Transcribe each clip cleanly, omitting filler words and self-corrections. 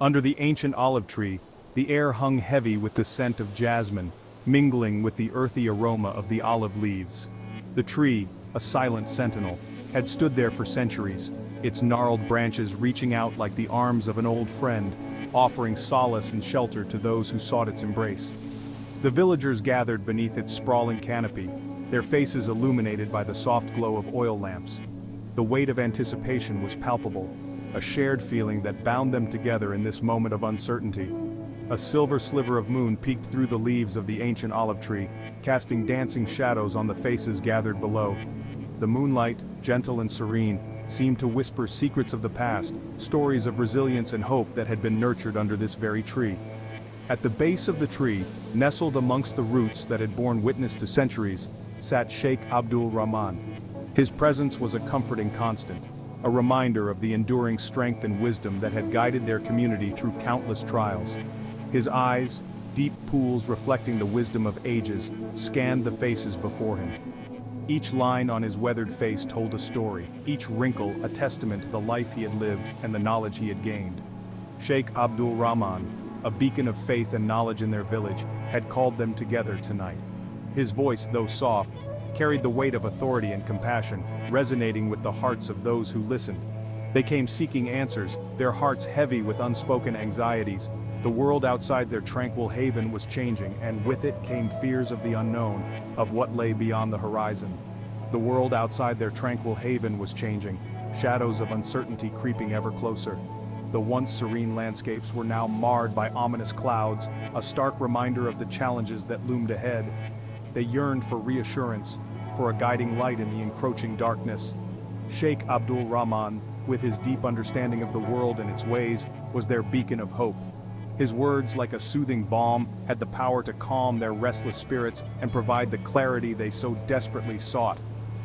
Under the ancient olive tree, the air hung heavy with the scent of jasmine, mingling with the earthy aroma of the olive leaves. The tree, a silent sentinel, had stood there for centuries, its gnarled branches reaching out like the arms of an old friend, offering solace and shelter to those who sought its embrace. The villagers gathered beneath its sprawling canopy, their faces illuminated by the soft glow of oil lamps. The weight of anticipation was palpable, a shared feeling that bound them together in this moment of uncertainty. A silver sliver of moon peeked through the leaves of the ancient olive tree, casting dancing shadows on the faces gathered below. The moonlight, gentle and serene, seemed to whisper secrets of the past, stories of resilience and hope that had been nurtured under this very tree. At the base of the tree, nestled amongst the roots that had borne witness to centuries, sat Sheikh Abdul Rahman. His presence was a comforting constant, a reminder of the enduring strength and wisdom that had guided their community through countless trials. His eyes, deep pools reflecting the wisdom of ages, scanned the faces before him. Each line on his weathered face told a story, each wrinkle a testament to the life he had lived and the knowledge he had gained. Sheikh Abdul Rahman, a beacon of faith and knowledge in their village, had called them together tonight. His voice, though soft, carried the weight of authority and compassion, resonating with the hearts of those who listened. They came seeking answers, their hearts heavy with unspoken anxieties. The world outside their tranquil haven was changing, and with it came fears of the unknown, of what lay beyond the horizon. The world outside their tranquil haven was changing, shadows of uncertainty creeping ever closer. The once serene landscapes were now marred by ominous clouds, a stark reminder of the challenges that loomed ahead. They yearned for reassurance, for a guiding light in the encroaching darkness. Sheikh Abdul Rahman, with his deep understanding of the world and its ways, was their beacon of hope. His words, like a soothing balm, had the power to calm their restless spirits and provide the clarity they so desperately sought.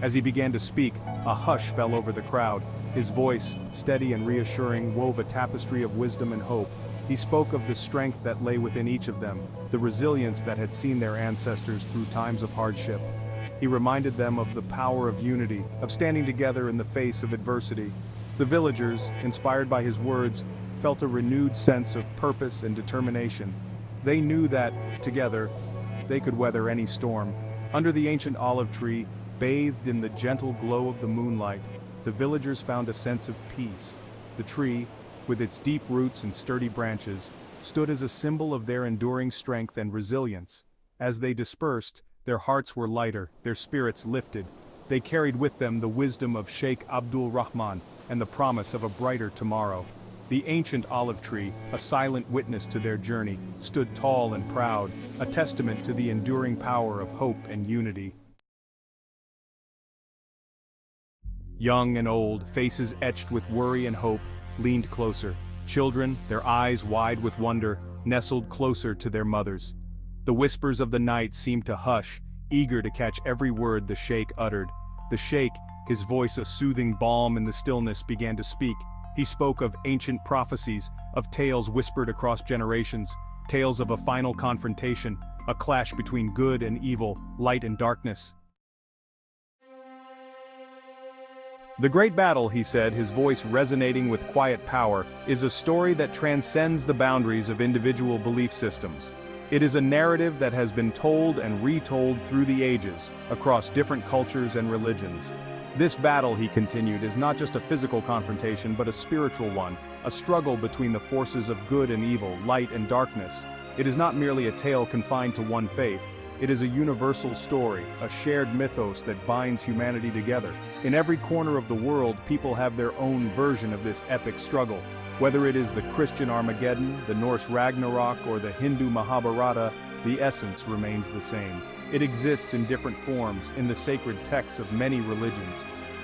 As he began to speak, a hush fell over the crowd. His voice, steady and reassuring, wove a tapestry of wisdom and hope. He spoke of the strength that lay within each of them, the resilience that had seen their ancestors through times of hardship. He reminded them of the power of unity, of standing together in the face of adversity. The villagers, inspired by his words, felt a renewed sense of purpose and determination. They knew that, together, they could weather any storm. Under the ancient olive tree, bathed in the gentle glow of the moonlight, the villagers found a sense of peace. The tree, with its deep roots and sturdy branches, stood as a symbol of their enduring strength and resilience. As they dispersed, their hearts were lighter, their spirits lifted. They carried with them the wisdom of Sheikh Abdul Rahman and the promise of a brighter tomorrow. The ancient olive tree, a silent witness to their journey, stood tall and proud, a testament to the enduring power of hope and unity. Young and old, faces etched with worry and hope, leaned closer. Children, their eyes wide with wonder, nestled closer to their mothers. The whispers of the night seemed to hush, eager to catch every word the sheikh uttered. The sheikh, his voice a soothing balm in the stillness, began to speak. He spoke of ancient prophecies, of tales whispered across generations, tales of a final confrontation, a clash between good and evil, light and darkness. The great battle, he said, his voice resonating with quiet power, is a story that transcends the boundaries of individual belief systems. It is a narrative that has been told and retold through the ages, across different cultures and religions. This battle, he continued, is not just a physical confrontation but a spiritual one, a struggle between the forces of good and evil, light and darkness. It is not merely a tale confined to one faith. It is a universal story, a shared mythos that binds humanity together. In every corner of the world, people have their own version of this epic struggle. Whether it is the Christian Armageddon, the Norse Ragnarok, or the Hindu Mahabharata, the essence remains the same. It exists in different forms in the sacred texts of many religions.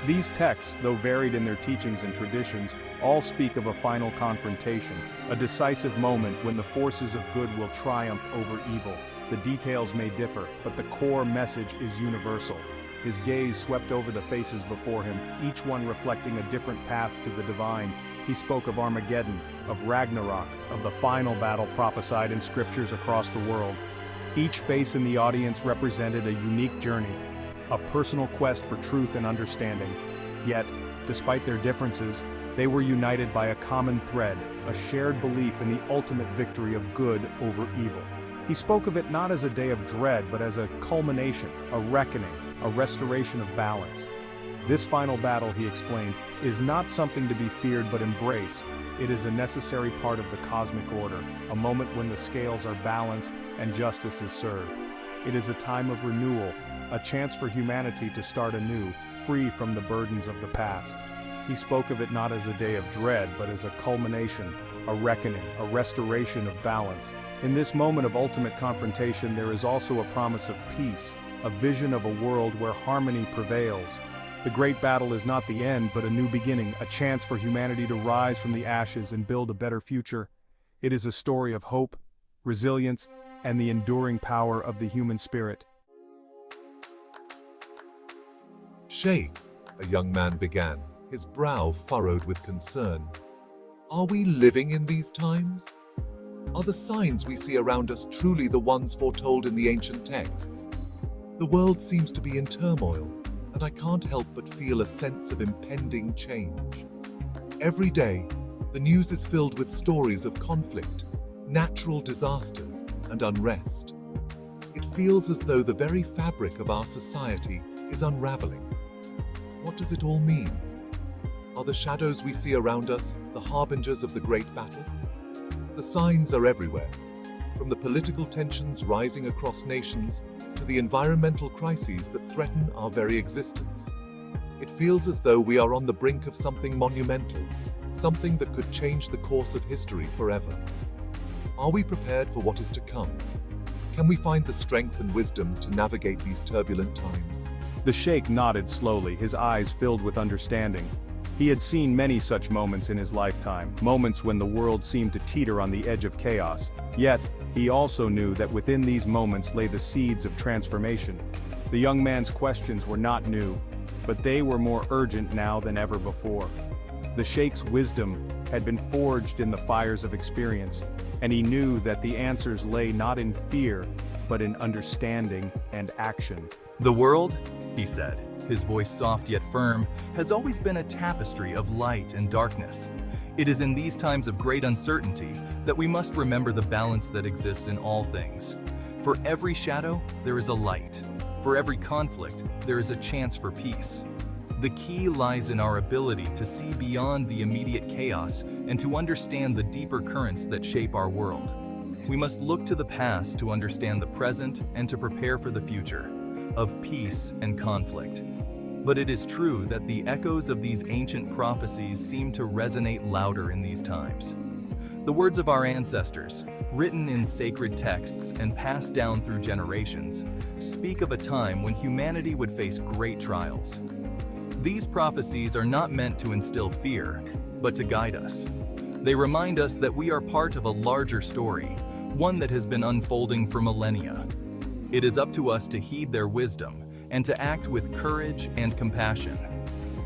These texts, though varied in their teachings and traditions, all speak of a final confrontation, a decisive moment when the forces of good will triumph over evil. The details may differ, but the core message is universal. His gaze swept over the faces before him, each one reflecting a different path to the divine. He spoke of Armageddon, of Ragnarok, of the final battle prophesied in scriptures across the world. Each face in the audience represented a unique journey, a personal quest for truth and understanding. Yet, despite their differences, They were united by a common thread, a shared belief in the ultimate victory of good over evil. He spoke of it not as a day of dread but as a culmination, a reckoning, a restoration of balance. This final battle, he explained, is not something to be feared but embraced. It is a necessary part of the cosmic order, a moment when the scales are balanced and justice is served. It is a time of renewal, a chance for humanity to start anew, free from the burdens of the past. He spoke of it not as a day of dread but as a culmination, a reckoning, a restoration of balance. In this moment of ultimate confrontation there is also a promise of peace, a vision of a world where harmony prevails. The great battle is not the end but a new beginning, a chance for humanity to rise from the ashes and build a better future. It is a story of hope, resilience, and the enduring power of the human spirit. Sheikh, a young man began, his brow furrowed with concern. Are we living in these times? Are the signs we see around us truly the ones foretold in the ancient texts? The world seems to be in turmoil, and I can't help but feel a sense of impending change. Every day, the news is filled with stories of conflict, natural disasters, and unrest. It feels as though the very fabric of our society is unraveling. What does it all mean? Are the shadows we see around us the harbingers of the great battle? The signs are everywhere, from the political tensions rising across nations to the environmental crises that threaten our very existence. It feels as though we are on the brink of something monumental, something that could change the course of history forever. Are we prepared for what is to come? Can we find the strength and wisdom to navigate these turbulent times? The Sheikh nodded slowly, his eyes filled with understanding. He had seen many such moments in his lifetime, moments when the world seemed to teeter on the edge of chaos. Yet, he also knew that within these moments lay the seeds of transformation. The young man's questions were not new, but they were more urgent now than ever before. The Sheikh's wisdom had been forged in the fires of experience, and he knew that the answers lay not in fear, but in understanding and action. The world, he said, his voice soft yet firm, has always been a tapestry of light and darkness. It is in these times of great uncertainty that we must remember the balance that exists in all things. For every shadow, there is a light. For every conflict, there is a chance for peace. The key lies in our ability to see beyond the immediate chaos and to understand the deeper currents that shape our world. We must look to the past to understand the present and to prepare for the future, of peace and conflict. But it is true that the echoes of these ancient prophecies seem to resonate louder in these times. The words of our ancestors, written in sacred texts and passed down through generations, speak of a time when humanity would face great trials. These prophecies are not meant to instill fear, but to guide us. They remind us that we are part of a larger story, one that has been unfolding for millennia. It is up to us to heed their wisdom and to act with courage and compassion.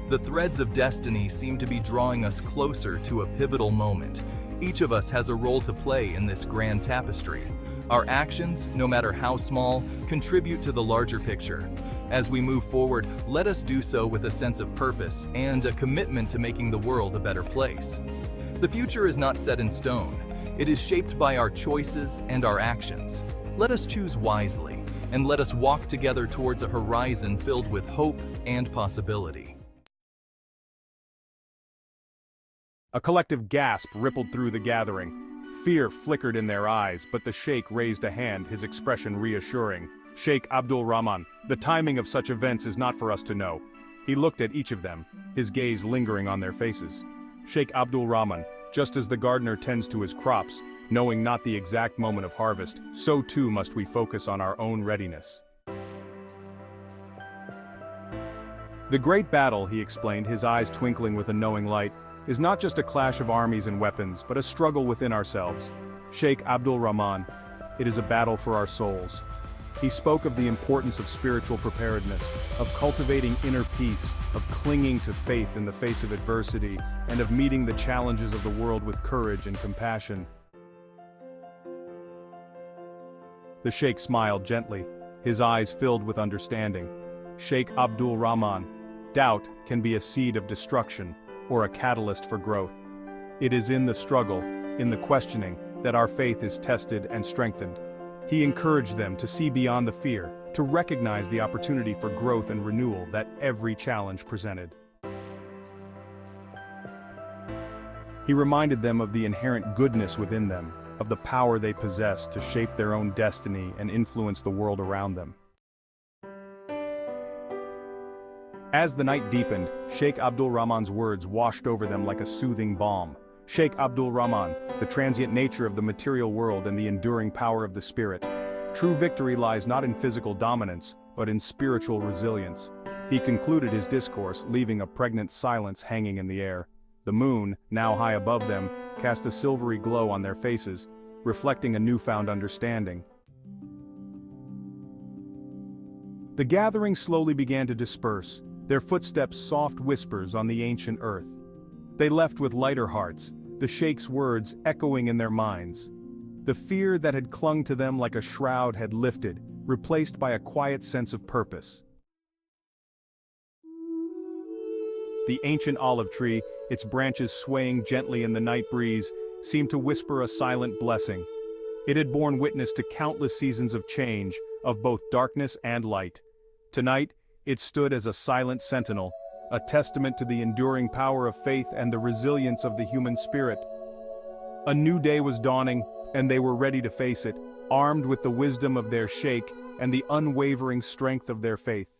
The threads of destiny seem to be drawing us closer to a pivotal moment. Each of us has a role to play in this grand tapestry. Our actions, no matter how small, contribute to the larger picture. As we move forward, let us do so with a sense of purpose and a commitment to making the world a better place. The future is not set in stone. It is shaped by our choices and our actions. Let us choose wisely, and let us walk together towards a horizon filled with hope and possibility. A collective gasp rippled through the gathering. Fear flickered in their eyes, but the Sheikh raised a hand, his expression reassuring. Sheikh Abdul Rahman, the timing of such events is not for us to know. He looked at each of them, his gaze lingering on their faces. Sheikh Abdul Rahman, just as the gardener tends to his crops, knowing not the exact moment of harvest, so too must we focus on our own readiness. The great battle, he explained, his eyes twinkling with a knowing light, is not just a clash of armies and weapons, but a struggle within ourselves. Sheikh Abdul Rahman, it is a battle for our souls. He spoke of the importance of spiritual preparedness, of cultivating inner peace, of clinging to faith in the face of adversity, and of meeting the challenges of the world with courage and compassion. The Sheikh smiled gently, his eyes filled with understanding. Sheikh Abdul Rahman, doubt can be a seed of destruction. or a catalyst for growth. It is in the struggle, in the questioning, that our faith is tested and strengthened. He encouraged them to see beyond the fear, to recognize the opportunity for growth and renewal that every challenge presented. He reminded them of the inherent goodness within them, of the power they possess to shape their own destiny and influence the world around them. As the night deepened, Sheikh Abdul Rahman's words washed over them like a soothing balm. Sheikh Abdul Rahman, the transient nature of the material world and the enduring power of the spirit. True victory lies not in physical dominance, but in spiritual resilience. He concluded his discourse, leaving a pregnant silence hanging in the air. The moon, now high above them, cast a silvery glow on their faces, reflecting a newfound understanding. The gathering slowly began to disperse, their footsteps soft whispers on the ancient earth. They left with lighter hearts, the Sheikh's words echoing in their minds. The fear that had clung to them like a shroud had lifted, replaced by a quiet sense of purpose. The ancient olive tree, its branches swaying gently in the night breeze, seemed to whisper a silent blessing. It had borne witness to countless seasons of change, of both darkness and light. Tonight, it stood as a silent sentinel, a testament to the enduring power of faith and the resilience of the human spirit. A new day was dawning, and they were ready to face it, armed with the wisdom of their Sheikh and the unwavering strength of their faith.